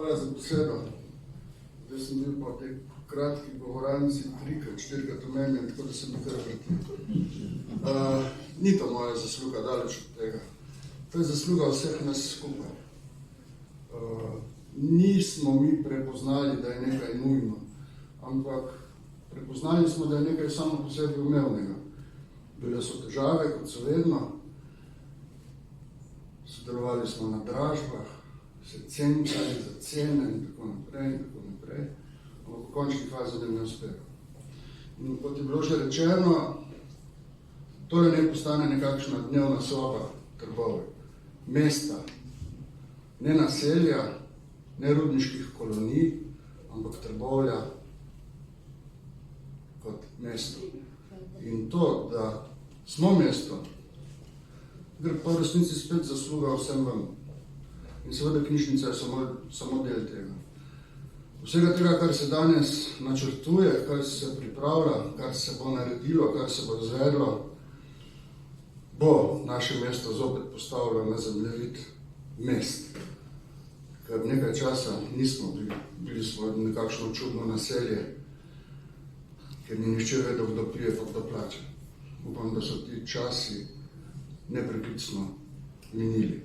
Hvala za besedo. Zdaj sem bil po tej kratki govoranci 3-krat, 4-krat omenjen, tako da sem kar vrtil. Ni to moja zasluga, daleč od tega. To je zasluga vseh nas skupaj. Nismo mi prepoznali, da je nekaj nujno, ampak prepoznali smo, da je nekaj samo po sebi umevnega. Bile so težave, kot so vedno. Sodelovali smo na dražbah, se cenkali za cene in tako naprej. Ampak v končni fazi nam ne uspelo. In kot je bilo že rečeno, tole ne postane nekakšna dnevna soba Trbovlje. Mesta, ne naselja, ne rudniških kolonij, ampak Trbovlja kot mesto. In to, da smo mesto, gre pa v resnici spet zasluga vsem vam. In seveda knjižnica je samo del tega. Vsega tega, kar se danes načrtuje, kar se pripravlja, kar se bo naredilo, kar se bo izvedlo, bo naše mesto zopet postavilo na zemljevid mest. Ker nekaj časa nismo bili smo nekakšno čudno naselje, ker ni nihče vedel, kdo prije pa kdo plače. Upam, da so ti časi nepreklicno minili.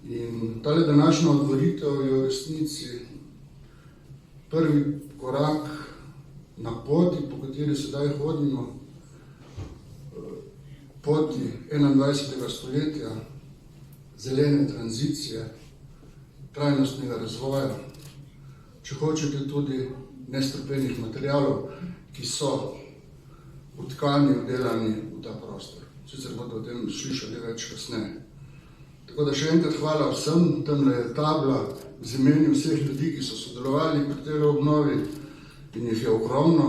In tale današnja otvoritev je v resnici prvi korak na poti, po kateri sedaj hodimo, poti 21. stoletja, zelene tranzicije, trajnostnega razvoja, če hočete tudi nestrupenih materialov, ki so vtkani, vdelani v ta prostor. Sicer bodo o tem slišali več kasneje. Tako da še enkrat hvala vsem, tamle je tabla z imeni vseh ljudi, ki so sodelovali pri tej obnovi in jih je ogromno.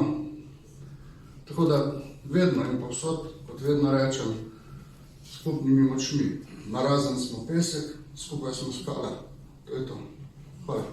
Tako da vedno in povsod, kot vedno rečem, skupnimi močmi. Narazen smo pesek, skupaj smo skala. To je to. Hvala.